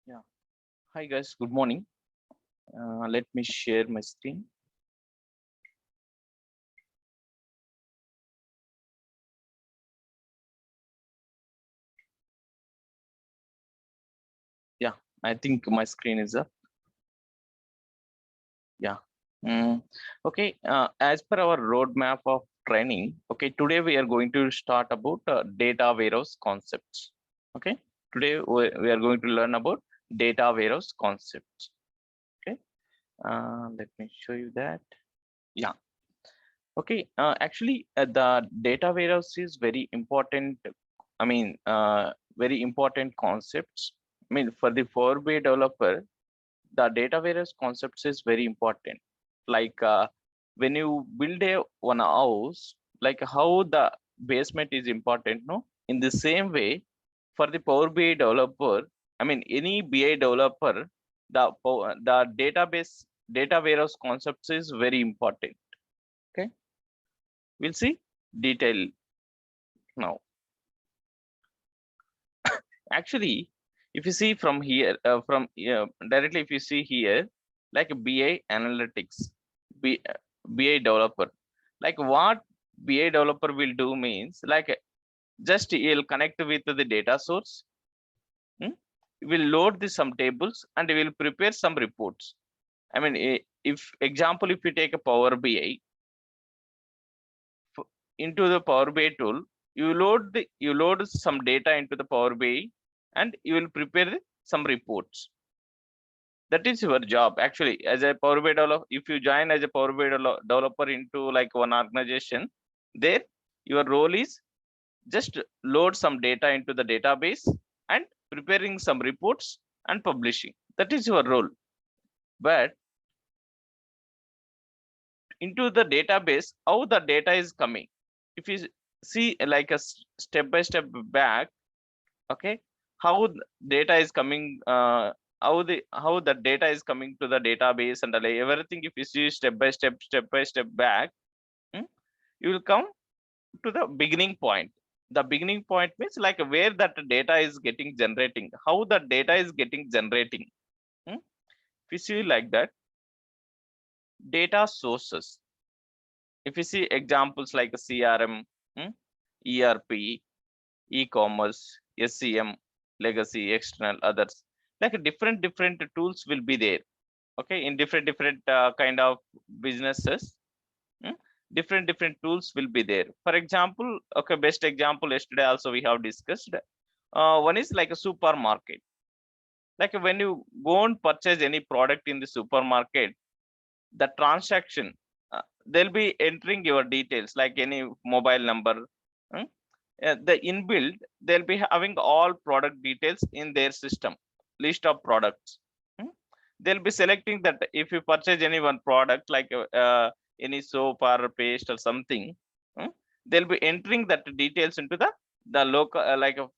Yeah. Hi guys. Good morning. Let me share my screen. Yeah. I think my screen is up. Yeah. Okay. As per our roadmap of training. Okay. Today we are going to start about data warehouse concepts. Okay. Today we are going to learn about data warehouse concepts. Okay. Let me show you that. Yeah. Okay. The data warehouse is very important. I mean, very important concepts. I mean, for the Power BI developer, the data warehouse concepts is very important. Like when you build a one house, like how the basement is important, no? In the same way, for the Power BI developer, I mean, any BI developer, the database data warehouse concepts is very important. Okay, we'll see detail now. Actually, if you see from here, directly, if you see here, like BI analytics, BI developer, like what BI developer will do means like just he'll connect with the data source, will load some tables and will prepare some reports. I mean, if example, if you take a Power BI into the Power BI tool, you load some data into the Power BI and you will prepare some reports. That is your job actually as a Power BI developer. If you join as a Power BI developer into like one organization, there your role is just load some data into the database and preparing some reports and publishing. That is your role. But into the database, how the data is coming, if you see like a step by step back, okay, how data is coming, how the data is coming to the database and like everything. If you see step by step back, you will come to the beginning point. The beginning point means like where that data is getting generating, how the data is getting generating. If you see like that, data sources, if you see examples like CRM, ERP, e-commerce, SCM, legacy, external, others, like different tools will be there. Okay, in different kind of businesses, different tools will be there. For example, okay, best example yesterday also we have discussed. One is like a supermarket. Like when you go and purchase any product in the supermarket, the transaction, they'll be entering your details like any mobile number. hmm, the inbuilt, they'll be having all product details in their system, list of products. Hmm? They'll be selecting that if you purchase any one product like any soap or paste or something, hmm, they'll be entering that details into the local like a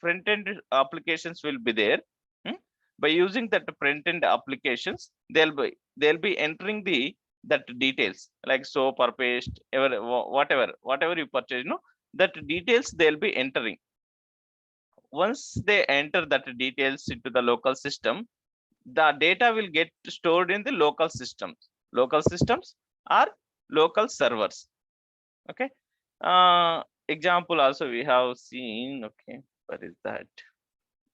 front end applications will be there. hmm. By using that front end applications, they'll be entering that details like soap or paste, whatever you purchase, that details they'll be entering. Once they enter that details into the local system, the data will get stored in the local systems. Local systems are local servers. Okay. Example also we have seen. Okay, what is that?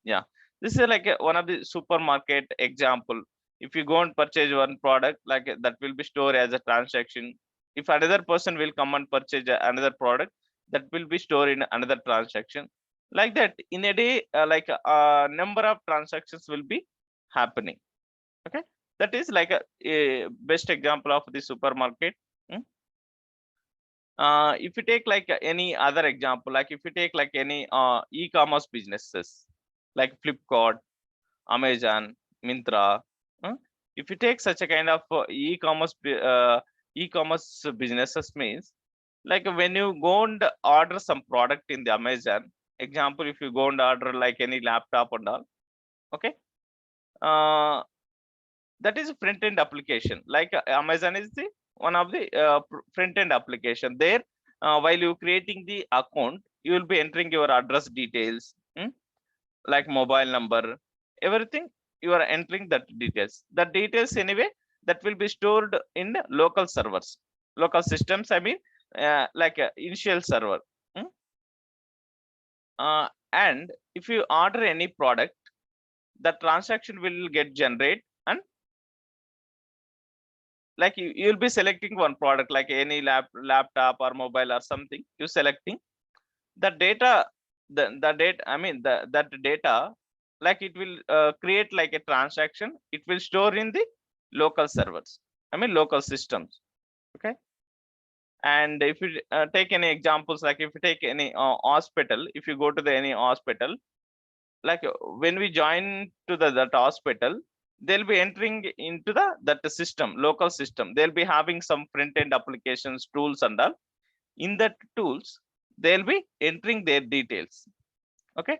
Yeah, this is like one of the supermarket example. If you go and purchase one product, like that will be stored as a transaction. If another person will come and purchase another product, that will be stored in another transaction. Like that, in a day, like a number of transactions will be happening. Okay, that is like a best example of the supermarket. Hmm? If you take like any other example, like if you take like any e-commerce businesses like Flipkart, Amazon, Mintra. If you take such a kind of e-commerce businesses means like when you go and order some product in the Amazon, example, if you go and order like any laptop and all, okay, uh, that is a front end application. Like Amazon is the one of the front end application. There, while you creating the account, you will be entering your address details, like mobile number, everything you are entering that details. The details anyway that will be stored in local servers, local systems, I mean, like a initial server. And if you order any product, the transaction will get generated, and like you'll be selecting one product, like any laptop or mobile or something, you selecting the data, the data, I mean that data, like it will create like a transaction, it will store in the local servers, I mean local systems. Okay. And if you take any examples, like if you take any hospital, if you go to the any hospital, like when we join to that hospital, they'll be entering into that system, local system. They'll be having some front end applications, tools and all. In that tools, they'll be entering their details. Okay.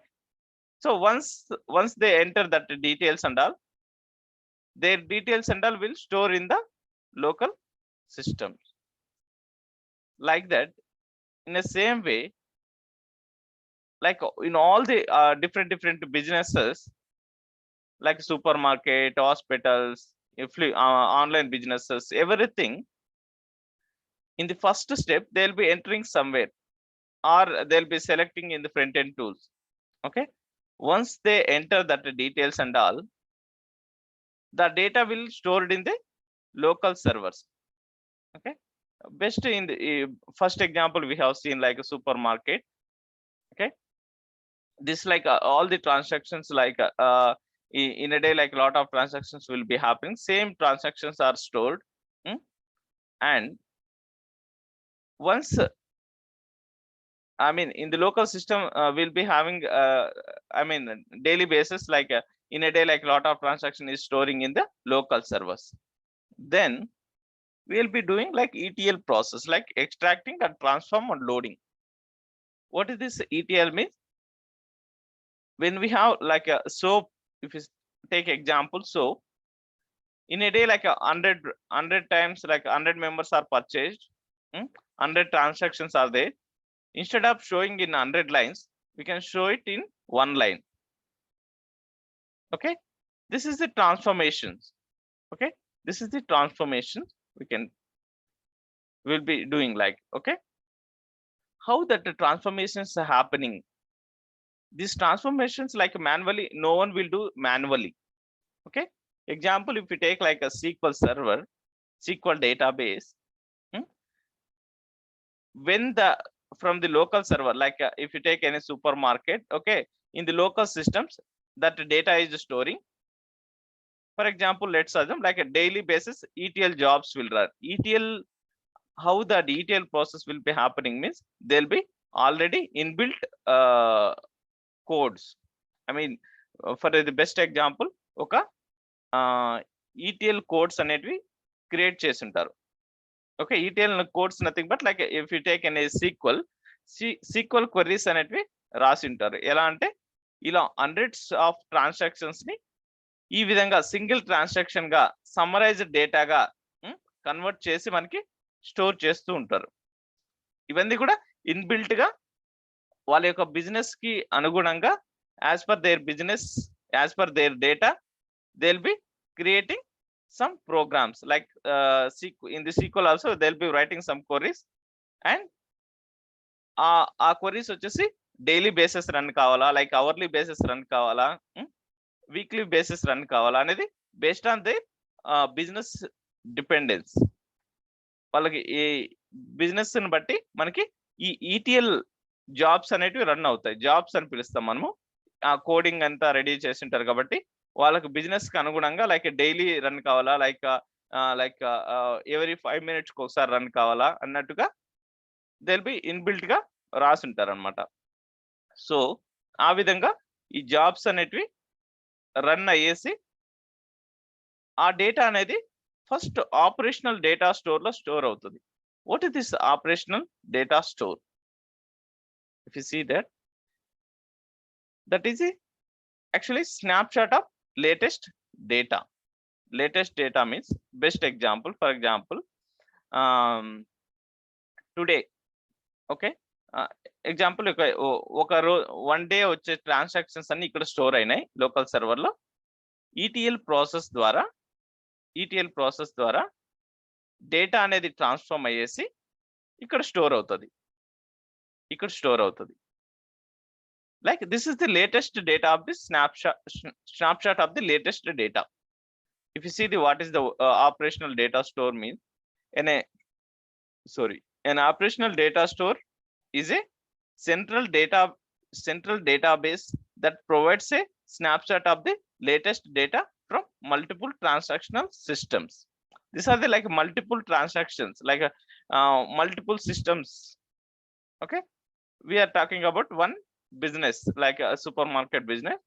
So once they enter that details and all, their details and all will store in the local systems. Like that, in the same way, like in all the different businesses, like supermarket, hospitals, online businesses, everything, in the first step they'll be entering somewhere, or they'll be selecting in the front end tools. Okay. Once they enter that details and all, the data will stored in the local servers. Okay. Best in the first example we have seen like a supermarket. Okay. This like all the transactions, like in a day, like a lot of transactions will be happening, same transactions are stored. And once I mean in the local system, we'll be having I mean daily basis, like in a day, like a lot of transaction is storing in the local servers. Then we'll be doing like ETL process, like extracting and transform and loading. What is this ETL means? When we have like a soap, if you take example soap, in a day, like 100 times, like 100 members are purchased, 100 transactions are there. Instead of showing in 100 lines, we can show it in one line. Okay. This is the transformations. Okay. This is the transformation we'll be doing, like, okay. How that the transformations are happening? These transformations, like manually, no one will do manually. Okay. Example, if you take like a SQL server, SQL database, when the from the local server, like if you take any supermarket, okay, in the local systems, that data is storing. For example, let's assume like a daily basis ETL jobs will run. ETL, how the ETL process will be happening means, there'll be already inbuilt codes. I mean, for the best example, okay, ETL codes అనేటివి create చేసి ఉంటారు. Okay. ETL codes nothing but like if you take an SQL queries అనేటివి రాసి ఉంటారు. ఎలా అంటే ఇలా hundreds of transactions ని ఈ విధంగా సింగిల్ ట్రాన్సాక్షన్ గా సమ్మరైజ్డ్ డేటాగా కన్వర్ట్ చేసి మనకి స్టోర్ చేస్తూ ఉంటారు. ఇవన్నీ కూడా ఇన్బిల్ట్ గా వాళ్ళ యొక్క బిజినెస్ కి అనుగుణంగా, as per their business, as per their data, they will be creating some programs, like in the SQL also they'll be writing some queries, and ఆ queries వచ్చేసి డైలీ బేసిస్ రన్ కావాలా, like hourly basis run కావాలా, weekly basis run కావాలా అనేది based on they business dependence. వాళ్ళకి ఈ business ని బట్టి మనకి ఈ ETL జాబ్స్ అనేటివి రన్ అవుతాయి. జాబ్స్ అని పిలుస్తాం మనము. ఆ కోడింగ్ అంతా రెడీ చేసి ఉంటారు కాబట్టి వాళ్ళకి బిజినెస్ కి అనుగుణంగా, లైక్ డైలీ రన్ కావాలా, లైక్ ఎవరీ 5 minutes ఒకసారి రన్ కావాలా అన్నట్టుగా దే విల్ బి ఇన్బిల్ట్ గా రాసి ఉంటారు అనమాట. సో ఆ విధంగా ఈ జాబ్స్ అనేటివి రన్ అయ్యేసి ఆ డేటా అనేది ఫస్ట్ ఆపరేషనల్ డేటా స్టోర్ లో స్టోర్ అవుతుంది. What is this operational data store? If you see that is actually snapshot of latest data. Latest data means, best example, for example, today, okay, example ఒక one day వచ్చే transactions అన్ని ఇక్కడ store అయినాయి local server లో. ETL process ద్వారా data అనేది transform అయ్యేసి ఇక్కడ store అవుతుంది. Like this is the latest data of the snapshot of the latest data. If you see what is the operational data store means, an operational data store is a central database that provides a snapshot of the latest data from multiple transactional systems. These are the like multiple transactions, like multiple systems. Okay, we are talking about one business like super market business.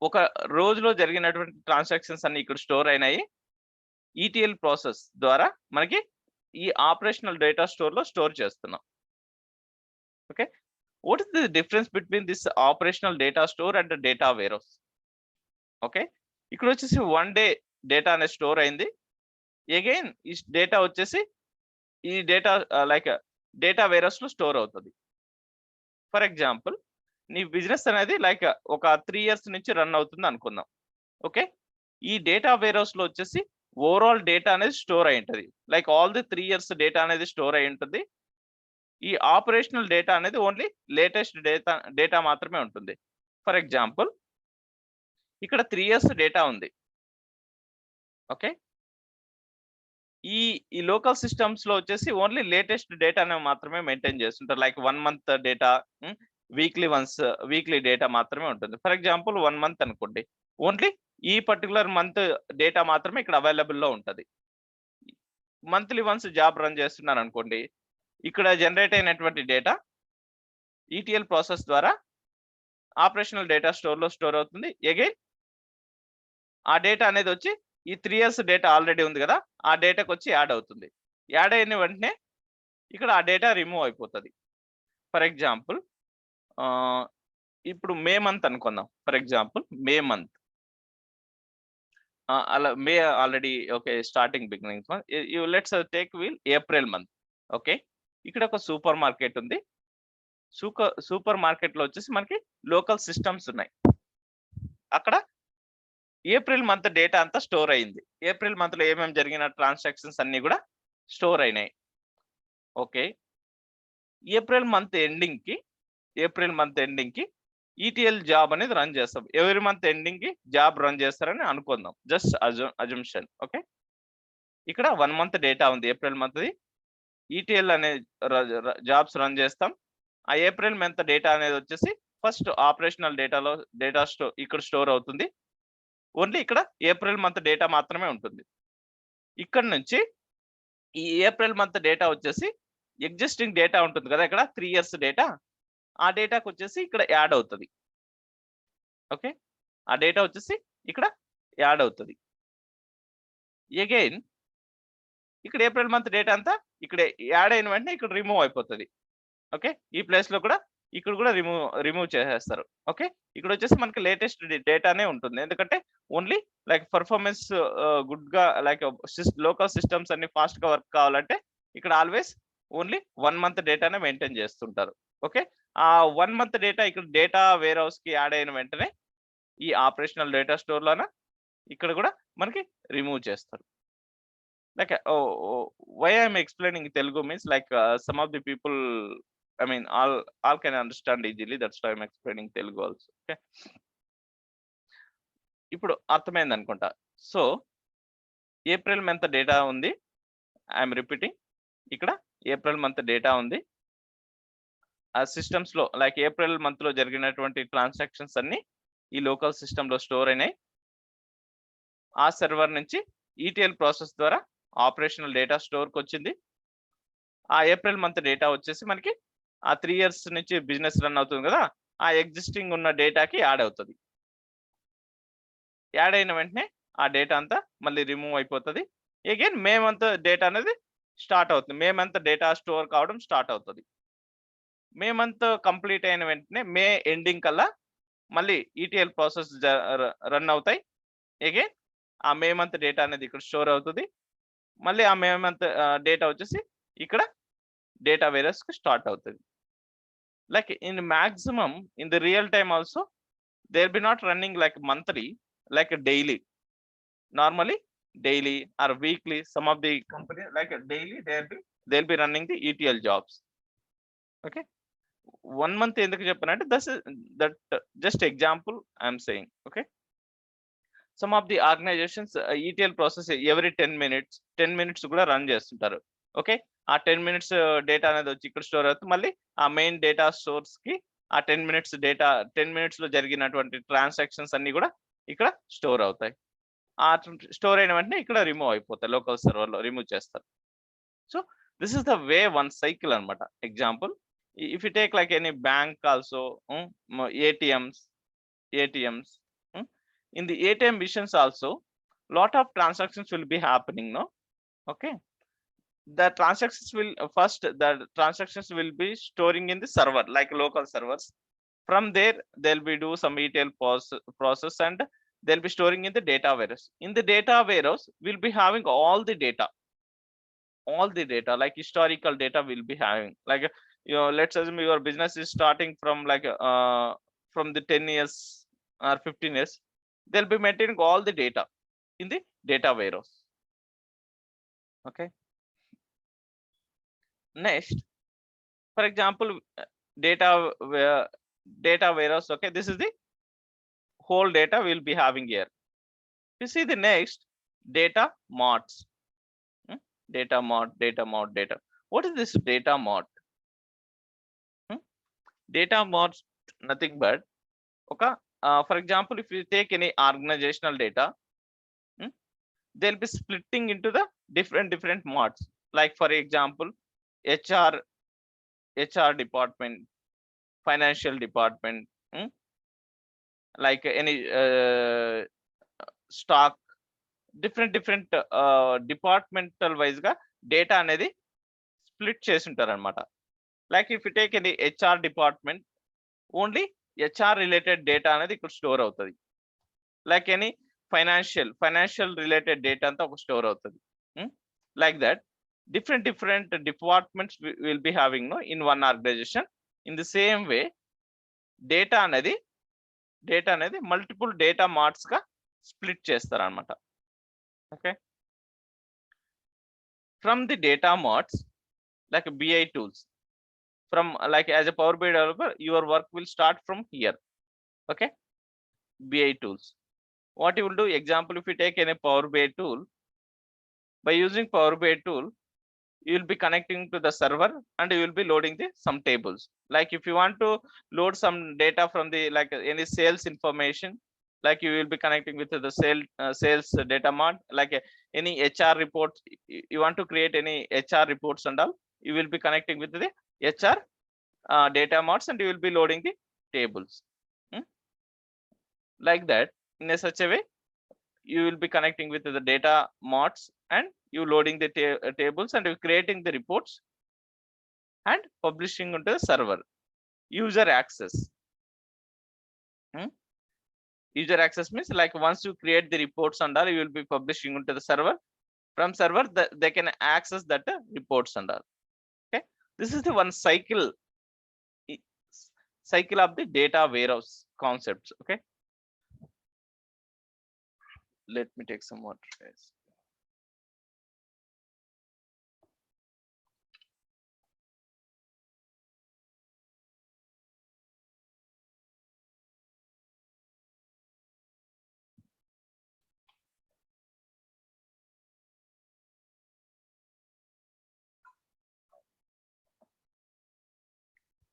ఒక రోజులో జరిగినటువంటి transactions అన్ని ఇక్కడ store అయినాయి. ETL process ద్వారా మనకి ఈ operational data store లో స్టోర్ చేస్తున్నాం. Okay, what is the difference between this operational data store and data warehouse? Okay, ఇక్కడ వచ్చేసి 1 డే డేటా అనేది స్టోర్ అయింది. అగైన్ ఈ డేటా వచ్చేసి ఈ డేటా లైక్ డేటా వేర్హౌస్ లో స్టోర్ అవుతుంది. ఫర్ ఎగ్జాంపుల్, నీ బిజినెస్ అనేది లైక్ ఒక 3 years నుంచి రన్ అవుతుంది అనుకుందాం. ఓకే, ఈ డేటా వేర్హౌస్ లో వచ్చేసి ఓవరాల్ డేటా అనేది స్టోర్ అయి ఉంటుంది. Like all the 3 years data అనేది స్టోర్ అయి ఉంటుంది. ఈ ఆపరేషనల్ డేటా అనేది ఓన్లీ లేటెస్ట్ డేటా మాత్రమే ఉంటుంది. ఫర్ ఎగ్జాంపుల్, ఇక్కడ 3 years డేటా ఉంది. ఓకే, ఈ లోకల్ సిస్టమ్స్ లో వచ్చేసి ఓన్లీ లేటెస్ట్ డేటాను మాత్రమే మెయింటైన్ చేస్తుంటారు. Like 1 month data, weekly data మాత్రమే ఉంటుంది. ఫర్ ఎగ్జాంపుల్ 1 month అనుకోండి, ఓన్లీ ఈ పర్టికులర్ మంత్ డేటా మాత్రమే ఇక్కడ అవైలబుల్ లో ఉంటుంది. మంత్లీ వన్స్ జాబ్ రన్ చేస్తున్నారు అనుకోండి, ఇక్కడ జనరేట్ అయినటువంటి డేటా ఈటీఎల్ ప్రాసెస్ ద్వారా ఆపరేషనల్ డేటా స్టోర్ లో స్టోర్ అవుతుంది. అగైన్ ఆ డేటా అనేది వచ్చి ఈ 3 years డేటా ఆల్రెడీ ఉంది కదా, ఆ డేటాకి వచ్చి యాడ్ అవుతుంది. యాడ్ అయిన వెంటనే ఇక్కడ ఆ డేటా రిమూవ్ అయిపోతుంది. ఫర్ ఎగ్జాంపుల్, ఇప్పుడు మే మంత్ అనుకుందాం. ఫర్ ఎగ్జాంపుల్ మే మంత్, అలా May already okay starting beginning. Let's take April month. Okay, ఇక్కడ ఒక సూపర్ మార్కెట్ ఉంది. సూపర్ మార్కెట్ లో వచ్చేసి మనకి లోకల్ సిస్టమ్స్ ఉన్నాయి. అక్కడ ఏప్రిల్ మంత్ డేటా అంతా స్టోర్ అయింది. ఏప్రిల్ మంత్ లో ఏమేమి జరిగిన ట్రాన్సాక్షన్స్ అన్ని కూడా స్టోర్ అయినాయి. ఓకే, ఏప్రిల్ మంత్ ఎండింగ్ కి ఈటీఎల్ జాబ్ అనేది రన్ చేస్తాం. ఎవరి మంత్ ఎండింగ్ కి జాబ్ రన్ చేస్తారని అనుకుందాం, జస్ట్ అజంప్షన్. ఓకే, ఇక్కడ 1 month డేటా ఉంది ఏప్రిల్ మంత్ ది. ఈటీఎల్ అనే జాబ్స్ రన్ చేస్తాం. ఆ ఏప్రిల్ మంత్ డేటా అనేది వచ్చేసి ఫస్ట్ ఆపరేషనల్ డేటా ఇక్కడ స్టోర్ అవుతుంది. ఓన్లీ ఇక్కడ ఏప్రిల్ మంత్ డేటా మాత్రమే ఉంటుంది. ఇక్కడ నుంచి ఈ ఏప్రిల్ మంత్ డేటా వచ్చేసి ఎగ్జిస్టింగ్ డేటా ఉంటుంది కదా, ఇక్కడ 3 years డేటా, ఆ డేటాకి వచ్చేసి ఇక్కడ యాడ్ అవుతుంది. ఓకే, ఆ డేటా వచ్చేసి ఇక్కడ యాడ్ అవుతుంది. అగైన్ ఇక్కడ ఏప్రిల్ మంత్ డేటా అంతా ఇక్కడ యాడ్ అయిన వెంటనే ఇక్కడ రిమూవ్ అయిపోతుంది. ఓకే, ఈ ప్లేస్ లో కూడా ఇక్కడ కూడా రిమూవ్ చేసేస్తారు. ఓకే, ఇక్కడ వచ్చేసి మనకి లేటెస్ట్ డేటానే ఉంటుంది. ఎందుకంటే ఓన్లీ లైక్ పర్ఫార్మెన్స్ గుడ్ గా, లైక్ లోకల్ సిస్టమ్స్ అన్ని ఫాస్ట్ గా వర్క్ కావాలంటే ఇక్కడ ఆల్వేస్ ఓన్లీ 1 month డేటానే మెయింటైన్ చేస్తుంటారు. ఓకే, ఆ 1 month డేటా ఇక్కడ డేటా వేర్ హౌస్ కి యాడ్ అయిన వెంటనే ఈ ఆపరేషనల్ డేటా స్టోర్ లోన ఇక్కడ కూడా మనకి రిమూవ్ చేస్తారు. Like why I'm explaining Telugu means like some of the people, I mean all can understand easily, that's why I'm explaining Telugu also. Okay, ఇప్పుడు అర్థమైంది అనుకుంటా. సో ఏప్రిల్ మంత్ డేటా ఉంది, I'm repeating, ఇక్కడ April month data ఉంది. ఆ systems లో like April month లో జరిగినటువంటి ట్రాన్సాక్షన్స్ అన్ని ఈ లోకల్ సిస్టమ్ లో స్టోర్ అయినాయి. ఆ సర్వర్ నుంచి ఈటీఎల్ ప్రాసెస్ ద్వారా ఆపరేషనల్ డేటా స్టోర్కి వచ్చింది. ఆ ఏప్రిల్ మంత్ డేటా వచ్చేసి మనకి ఆ 3 years నుంచి బిజినెస్ రన్ అవుతుంది కదా, ఆ ఎగ్జిస్టింగ్ ఉన్న డేటాకి యాడ్ అవుతుంది. యాడ్ అయిన వెంటనే ఆ డేటా అంతా మళ్ళీ రిమూవ్ అయిపోతుంది. అగైన్ మే మంత్ డేటా అనేది స్టార్ట్ అవుతుంది. మే మంత్ డేటా స్టోర్ కావడం స్టార్ట్ అవుతుంది. మే మంత్ కంప్లీట్ అయిన వెంటనే మే ఎండింగ్ కల్లా మళ్ళీ ఈటీఎల్ ప్రాసెస్ రన్ అవుతాయి. అగైన్ ఆ మే మంత్ డేటా అనేది ఇక్కడ స్టోర్ అవుతుంది. మళ్ళీ ఆ మే మంత్ డేటా వచ్చేసి ఇక్కడ డేటా వేరస్ కి స్టార్ట్ అవుతుంది. Like in maximum in the real time also they will be not running like monthly, like a daily, normally daily or weekly, some of the company like a daily they'll be running the ETL jobs. Okay, 1 month ఎందుకు చెప్పానంటే that just example I'm saying. Okay, some of the organizations ETL process every 10 minutes కూడా run చేస్తుంటారు. Okay, ఆ 10 minutes data అనేది వచ్చి ఇక్కడ store అవుతుంది, మళ్ళీ ఆ మెయిన్ డేటా సోర్స్ కి ఆ 10 minutes డేటా 10 minutes లో జరిగినటువంటి ట్రాన్సాక్షన్స్ అన్ని కూడా ఇక్కడ స్టోర్ అవుతాయి. ఆ స్టోర్ అయిన వెంటనే ఇక్కడ రిమూవ్ అయిపోతాయి, లోకల్ సర్వర్ లో రిమూవ్ చేస్తారు. So this is the way one cycle అనమాట. Example, if you take like any bank also, ATMs, in the ATM missions also, lot of transactions will be happening, no? Okay, the transactions will be storing in the server, like local servers. From there they'll be do some ETL process and they'll be storing in the data warehouse. In the data warehouse we'll be having all the data, like historical data will be having, like, let's assume your business is starting from like from the 10 years or 15 years, they'll be maintaining all the data in the data warehouse. Okay, next, for example, data warehouse. Okay, this is the whole data we'll be having here. You see the next, data marts. Data mart. What is this data mart? Data marts nothing but, okay, for example, if you take any organizational data, they'll be splitting into the different marts. Like for example, HR department, financial department, like any stock, different departmental wise ga data అనేది split చేసి ఉంటారు అన్నమాట. Like if you take any HR department, only HR related data అనేది ఇక్కడ store అవుతుంది. Like any financial related data అంతా ఒక store అవుతుంది. Like that, different departments will be having, no, in one organization. In the same way, data అనేది multiple data marts గా split చేస్తారు అన్నమాట. Okay, from the data marts, like BI tools, from like as a Power BI developer, your work will start from here. Okay, BI tools, what you will do, example, if you take any Power BI tool, by using Power BI tool, you will be connecting to the server and you will be loading some tables. Like if you want to load some data from the, like any sales information, like you will be connecting with the sales data mart. Like any HR reports, you want to create any HR reports and all, you will be connecting with the HR data marts and you will be loading the tables. Like that, in such a way, you will be connecting with the data marts and you loading the tables and you creating the reports and publishing onto the server. User access. User access means, like once you create the reports and all, you will be publishing onto the server. From server, they can access that reports and all. Okay, this is the one cycle of the data warehouse concepts. Okay, let me take some water, guys.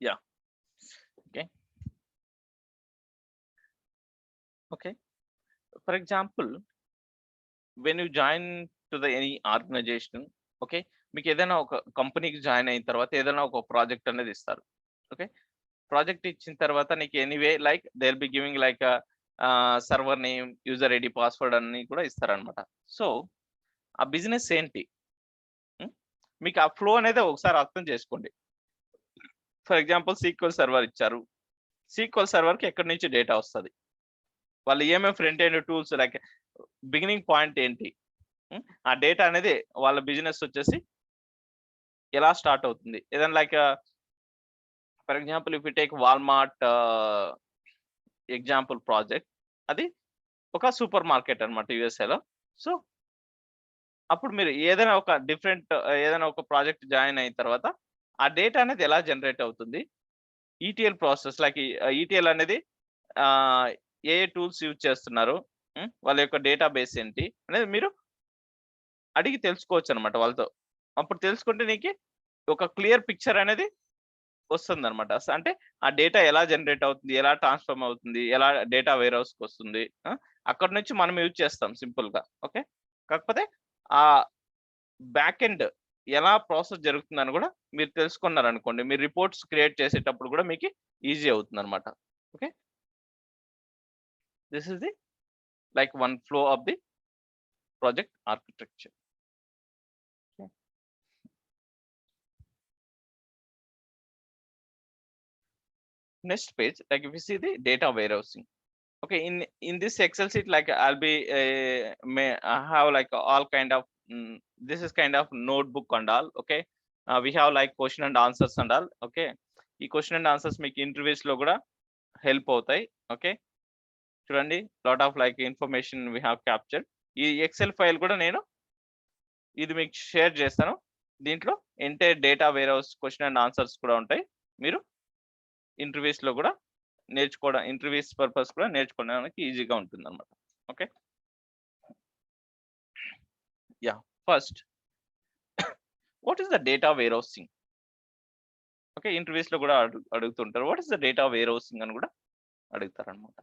Yeah. Okay, for example, when you join to the any organization, okay, మీకు ఏదైనా ఒక కంపెనీకి join అయిన తర్వాత ఏదైనా ఒక project అనేది ఇస్తారు. ఓకే, ప్రాజెక్ట్ ఇచ్చిన తర్వాత నీకు anyway, like they will be giving like server name, user ID, password అన్ని కూడా ఇస్తారనమాట. సో ఆ బిజినెస్ ఏంటి, మీకు ఆ ఫ్లో అనేది ఒకసారి అర్థం చేసుకోండి. ఫర్ ఎగ్జాంపుల్, సీక్వెల్ సర్వర్ ఇచ్చారు. సీక్వెల్ సర్వర్కి ఎక్కడి నుంచి డేటా వస్తుంది, వాళ్ళు ఏమేమి front end tools, like beginning point ఏంటి, ఆ డేటా అనేది వాళ్ళ బిజినెస్ వచ్చేసి ఎలా స్టార్ట్ అవుతుంది. ఏదైనా like for example, if you take Walmart example project, అది ఒక సూపర్ మార్కెట్ అన్నమాట యుఎస్ఏలో. సో అప్పుడు మీరు ఏదైనా ఒక ఏదైనా ఒక ప్రాజెక్ట్ జాయిన్ అయిన తర్వాత ఆ డేటా అనేది ఎలా జనరేట్ అవుతుంది? ఈటీఎల్ ప్రాసెస్ లైక్ ఈటీఎల్ అనేది ఏ టూల్స్ యూజ్ చేస్తున్నారు? వాళ్ళ యొక్క డేటాబేస్ ఏంటి? అనేది మీరు అడిగి తెలుసుకోవచ్చనమాట వాళ్ళతో. అప్పుడు తెలుసుకుంటే నీకు ఒక క్లియర్ పిక్చర్ అనేది వస్తుందనమాట. అంటే ఆ డేటా ఎలా జనరేట్ అవుతుంది? ఎలా ట్రాన్స్‌ఫార్మ్ అవుతుంది? ఎలా డేటా వేర్ హౌస్‌కొస్తుంది? అక్కడి నుంచి మనం యూజ్ చేస్తాం సింపుల్‌గా. ఓకే. కాకపోతే ఆ బ్యాక్ ఎండ్ ఎలా ప్రాసెస్ జరుగుతుందని గూడా మీరు తెలుసుకున్నారనుకోండి, మీరు రిపోర్ట్స్ క్రియేట్ చేసేటప్పుడు గూడా మీకు ఈజీ అవుతుందనమాట. Okay. This is the like one flow of the project architecture. Next page, like if you see the data warehousing. Okay, in this Excel sheet, like I'll be may have like all kind of this is kind of notebook and all. Okay, we have like question and answers and all. Okay, ఈ question and answers మీకు interviews లో కూడా help అవుతాయి. Okay, చూడండి lot of like information we have captured. ఈ excel file కూడా నేను ఇది మీకు షేర్ చేస్తాను. దీంట్లో entire data warehouse question and answers కూడా ఉంటాయి. మీరు ఇంటర్వ్యూస్ లో కూడా ఇంటర్వ్యూస్ పర్పస్ కూడా నేర్చుకోవడానికి ఈజీగా ఉంటుంది అనమాట. Okay, ya first what is the data warehousing? Okay, interviews లో కూడా అడుగుతుంటారు what is the data warehousing అని కూడా అడుగుతారు అనమాట.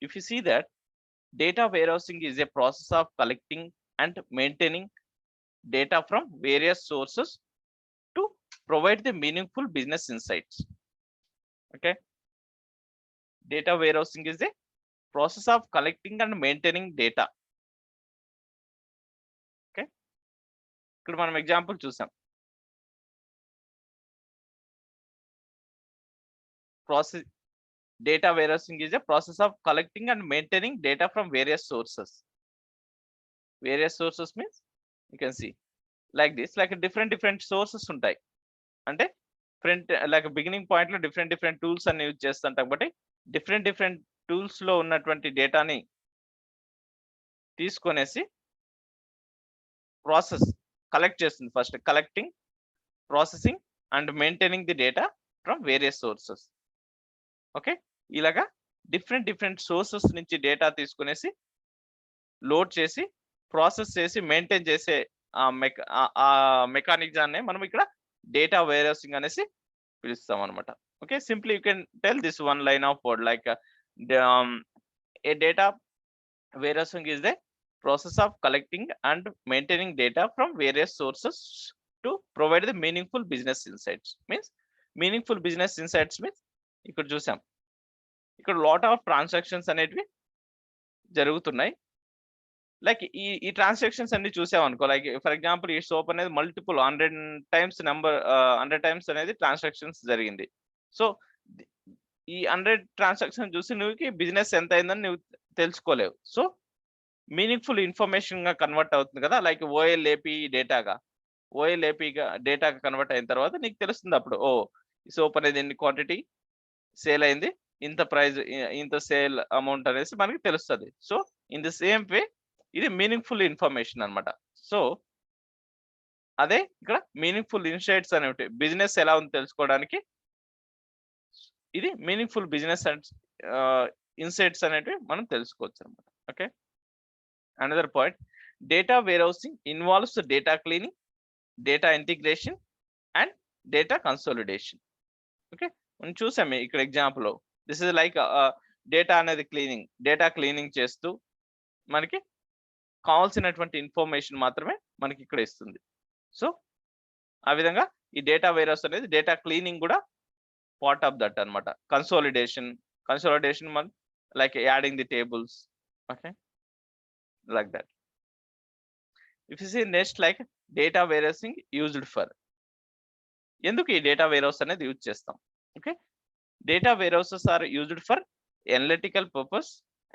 If you see that data warehousing is a process of collecting and maintaining data from various sources to provide the meaningful business insights. Okay, data warehousing is a process of collecting and maintaining data. Okay, ఇక్కడ మనం example చూసాం. Process data warehousing is a process of collecting and maintaining data from various sources. Various sources means you can see like this, like different sources ఉంటాయి. అంటే front like beginning point లో different tools అన్ని use చేస్తుంటాం కాబట్టి different tools లో ఉన్నటువంటి డేటాని తీసుకొనేసి process collect చేస్తుంది. First collecting, processing and maintaining the data from various sources. Okay, ఇలాగా డిఫరెంట్ సోర్సెస్ నుంచి డేటా తీసుకునేసి లోడ్ చేసి ప్రాసెస్ చేసి మెయింటైన్ చేసే ఆ మెకానిజాన్ని మనం ఇక్కడ డేటా వేర్హౌసింగ్ అనేసి పిలుస్తాం అనమాట. Okay, simply you can tell this one line of word like A data warehousing is the process of collecting and maintaining data from various sources to provide the meaningful business insights. Means meaningful business insights means ఇక్కడ చూసాం, ఇక్కడ lot of transactions అనేటివి జరుగుతున్నాయి. Like ఈ transactions అన్ని చూసాం అనుకో, like for example ఈ సోప్ అనేది మల్టిపుల్ 100 టైమ్స్ అనేది ట్రాన్సాక్షన్స్ జరిగింది. సో ఈ 100 ట్రాన్సాక్షన్ చూసి నువ్వు బిజినెస్ ఎంత అయిందని నువ్వు తెలుసుకోలేవు. సో మీనింగ్ఫుల్ ఇన్ఫర్మేషన్ గా కన్వర్ట్ అవుతుంది కదా, లైక్ ఓఎల్ఏపి డేటాగా డేటాగా కన్వర్ట్ అయిన తర్వాత నీకు తెలుస్తుంది అప్పుడు, ఓ ఈ సోప్ అనేది ఎన్ని క్వాంటిటీ సేల్ అయింది, ఇంత ప్రైస్, ఇంత సేల్ అమౌంట్ అనేసి మనకి తెలుస్తుంది. So in the same way ఇది మీనింగ్ఫుల్ ఇన్ఫర్మేషన్ అనమాట. సో అదే ఇక్కడ మీనింగ్ఫుల్ ఇన్సైట్స్ అనేవి బిజినెస్ ఎలా ఉంది తెలుసుకోవడానికి ఇది మీనింగ్ఫుల్ బిజినెస్ అండ్ ఇన్సైట్స్ అనేటివి మనం తెలుసుకోవచ్చు అనమాట. Okay, another point, data warehousing involves data cleaning, data integration and data consolidation. Okay, మనం చూసాము ఇక్కడ example, this is like data అనేది డేటా క్లీనింగ్ చేస్తూ మనకి కావాల్సినటువంటి ఇన్ఫర్మేషన్ మాత్రమే మనకి ఇక్కడ ఇస్తుంది. సో ఆ విధంగా ఈ డేటా వేర్హౌస్ అనేది డేటా క్లీనింగ్ కూడా పార్ట్ ఆఫ్ దట్ అనమాట. కన్సాలిడేషన్ మన like adding the tables. Okay, like that. If you see next, like data warehousing used for, ఎందుకు ఈ డేటా వేర్హౌస్ అనేది యూజ్ చేస్తాం? Okay, data warehouses are used for analytical purpose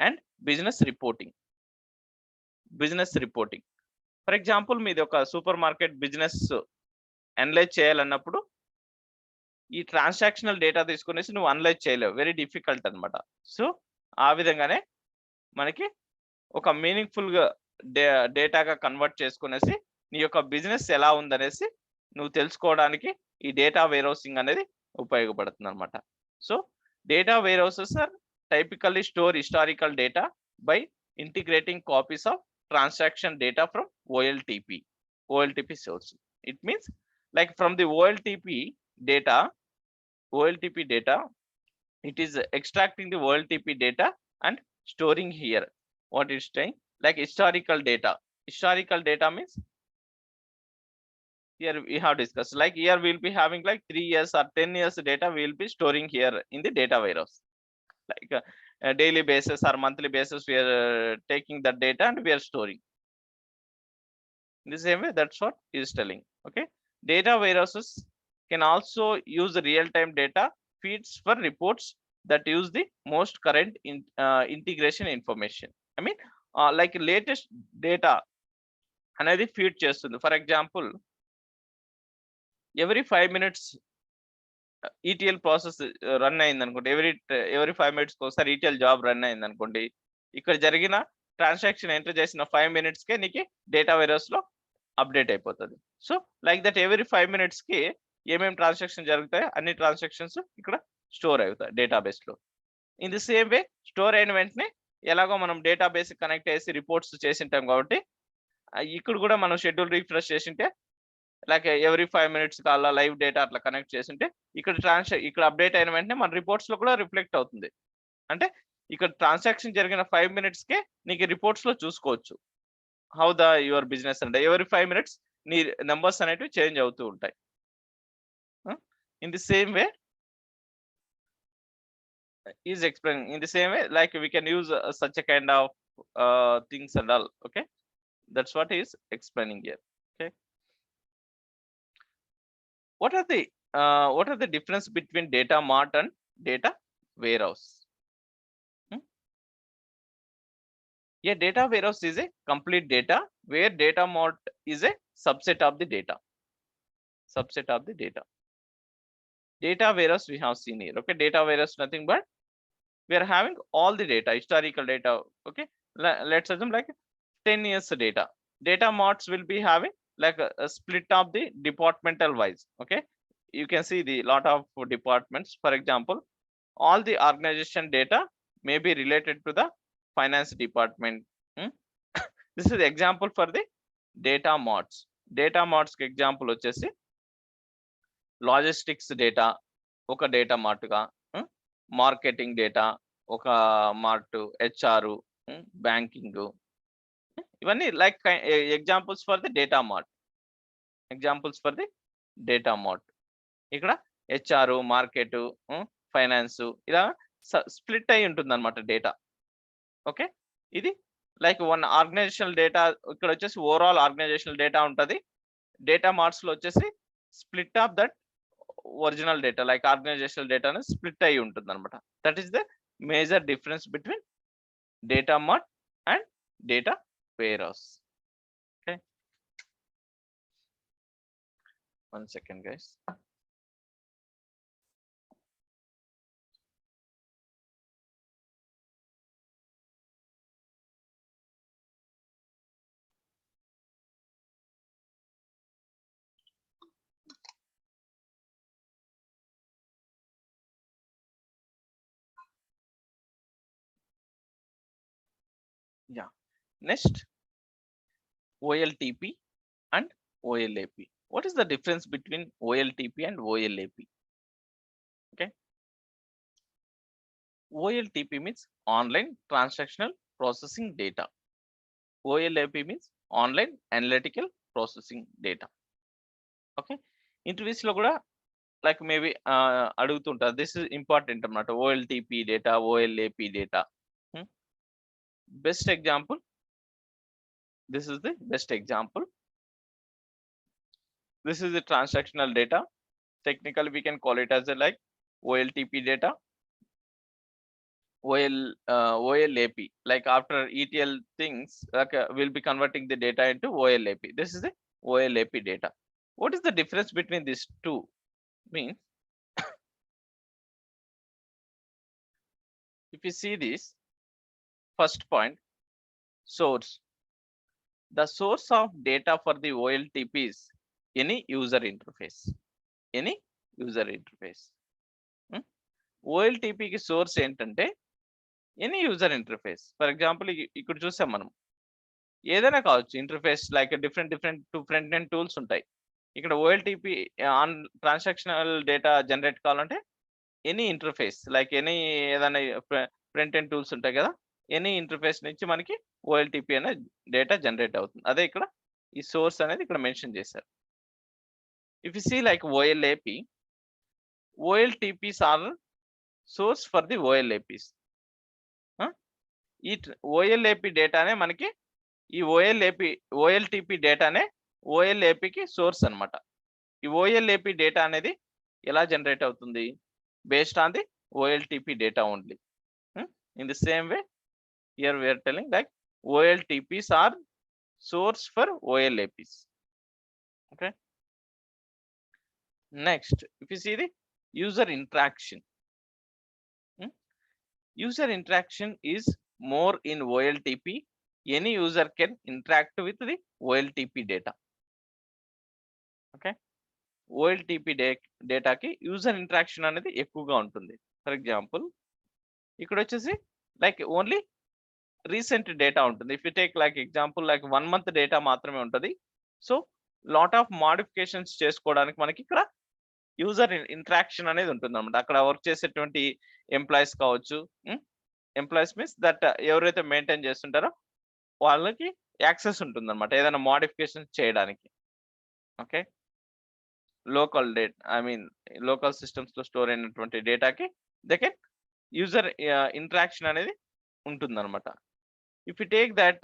and business reporting. For example మీది ఒక super market business analyze చేయాలన్నప్పుడు ఈ transactional data తీసుకునేసి నువ్వు అనలైజ్ చేయలేవు, వెరీ డిఫికల్ట్ అనమాట. సో ఆ విధంగానే మనకి ఒక మీనింగ్ఫుల్ గా డేటాగా కన్వర్ట్ చేసుకునేసి నీ యొక్క బిజినెస్ ఎలా ఉందనేసి నువ్వు తెలుసుకోవడానికి ఈ డేటా వేర్ హౌసింగ్ అనేది ఉపయోగపడుతుంది అనమాట. So data warehouses are typically store historical data by integrating copies of transaction data from OLTP source. It means like from the data, OLTP data, it is extracting the OLTP data and storing here. What is saying? Like historical data. Historical data means here we have discussed. Like here we'll be having like 3 years or 10 years data we will be storing here in the data warehouse. Like a daily basis or monthly basis we are taking that data and we are storing. In the same way, that's what is telling. Okay, data warehouses can also use real-time data feeds for reports that use the most current integration information. I mean like latest data అనేది feed చేస్తుంది. For example every 5 minutes ETL process run అయింది అనుకోండి, every 5 minutes ఒకసారి ETL job run అయింది అనుకోండి, ఇక్కడ జరిగిన transaction enter చేసిన 5 minutes కే నీకు డేటా వేరస్ లో అప్డేట్ అయిపోతుంది. So like that every 5 minutes కి ఏమేమి ట్రాన్సాక్షన్ జరుగుతాయో అన్ని ట్రాన్సాక్షన్స్ ఇక్కడ స్టోర్ అవుతాయి డేటాబేస్ లో. In the same way store అయిన వెంటనే ఎలాగో మనం డేటాబేస్ కనెక్ట్ చేసి రిపోర్ట్స్ చేసింటాం కాబట్టి ఇక్కడ కూడా మనం షెడ్యూల్ రిఫ్రెష్ చేసింటే లైక్ every 5 minutes అలా లైవ్ డేటా అట్లా కనెక్ట్ చేసింటే ఇక్కడ అప్డేట్ అయిన వెంటనే మన రిపోర్ట్స్ లో కూడా రిఫ్లెక్ట్ అవుతుంది. అంటే ఇక్కడ ట్రాన్సాక్షన్ జరిగిన 5 minutes కే నీకు రిపోర్ట్స్ లో చూసుకోవచ్చు హౌ ద యువర్ బిజినెస్ అంటే every 5 minutes నీ నెంబర్స్ అనేటివి చేంజ్ అవుతూ ఉంటాయి. In the same way is explaining in the same way like we can use such a kind of things and all. Okay, that's what he is explaining here. Okay, what are the difference between data mart and data warehouse? A data warehouse is a complete data where data mart is a subset of the data. Data warehouse we have seen here. Okay, data warehouse nothing but we are having all the data, historical data. Okay, let's assume like 10 years data. Data marts will be having like a split of the departmental wise. Okay, you can see the lot of departments. For example, all the organization data may be related to the finance department. This is the example for the data marts. Data marts కి example వచ్చేసి logistics data ఒక data మార్ట్గా, marketing data ఒక mart, HR, banking, ఇవన్నీ like examples for the data mart. ఇక్కడ HR, market, finance ఇలా split అయి ఉంటుంది అనమాట డేటా. ఓకే, ఇది లైక్ వన్ ఆర్గనైజేషనల్ డేటా. ఇక్కడ వచ్చేసి ఓవరాల్ ఆర్గనైజేషనల్ డేటా ఉంటుంది. డేటా మార్ట్స్ లో వచ్చేసి split of that original data like organizational data అనేది స్ప్లిట్ అయి ఉంటుంది అనమాట. That is the major difference between data mart and data warehouse. Okay, 1 second guys. Yeah, next OLTP and OLAP. What is the difference between OLTP and OLAP? Okay, OLTP means online transactional processing data. OLAP means online analytical processing data. Okay, interviews లో కూడా like maybe అడుగుతుంటారు. This is important అన్నమాట. OLTP data, OLAP data. Best example, this is the best example. This is the transactional data. Technically we can call it as a like OLTP data, OLAP. Like after ETL things, like we'll be converting the data into OLAP. This is the OLAP data. What is the difference between these two? Means if you see this first point, source. The source of data for the OLTP is any user interface. Any user interface. OLTP కి source ఏంటంటే any user interface. For example ఇక్కడ చూసాం మనం, ఏదైనా కావచ్చు interface, like different front end tools ఉంటాయి. ఇక్కడ OLTP on transactional data generate కావాలంటే ఎనీ ఇంటర్ఫేస్, లైక్ ఎనీ ఏదైనా ఫ్రంట్ ఎండ్ టూల్స్ ఉంటాయి కదా, ఎనీ ఇంటర్ఫేస్ నుంచి మనకి ఓఎల్టీపీ అనే డేటా జనరేట్ అవుతుంది. అదే ఇక్కడ ఈ సోర్స్ అనేది ఇక్కడ మెన్షన్ చేశారు. If you see like OLTPs are source for the OLAPs. ఈ OLAP డేటానే మనకి ఈ OLTP డేటానే OLAPకి సోర్స్ అన్నమాట. ఈ OLAP డేటా అనేది ఎలా జనరేట్ అవుతుంది? Based on the OLTP data only. In the same way here we are telling like OLTPs are source for OLAPs. Okay. Next, if you see the user interaction, user interaction is more in OLTP. Any user can interact with the OLTP data. Okay. OLTP data ki user interaction అనేది ఎక్కువగా ఉంటుంది. For example ఇక్కడ వచ్చేసి like only recent data ఉంటుంది. If you take like example like 1 month data మాత్రమే ఉంటుంది. So lot of modifications చేసుకోవడానికి మనకి ఇక్కడ యూజర్ ఇంటరాక్షన్ అనేది ఉంటుంది అనమాట. అక్కడ వర్క్ చేసేటువంటి ఎంప్లాయీస్ కావచ్చు, ఎంప్లాయీస్ మీన్స్ దట్ ఎవరైతే మెయింటైన్ చేస్తుంటారో వాళ్ళకి యాక్సెస్ ఉంటుంది అనమాట ఏదైనా మాడిఫికేషన్స్ చేయడానికి. ఓకే, లోకల్ లోకల్ సిస్టమ్స్ లో స్టోర్ అయినటువంటి డేటాకి దే కెన్ యూజర్ ఇంటరాక్షన్ అనేది ఉంటుంది అనమాట. If you take that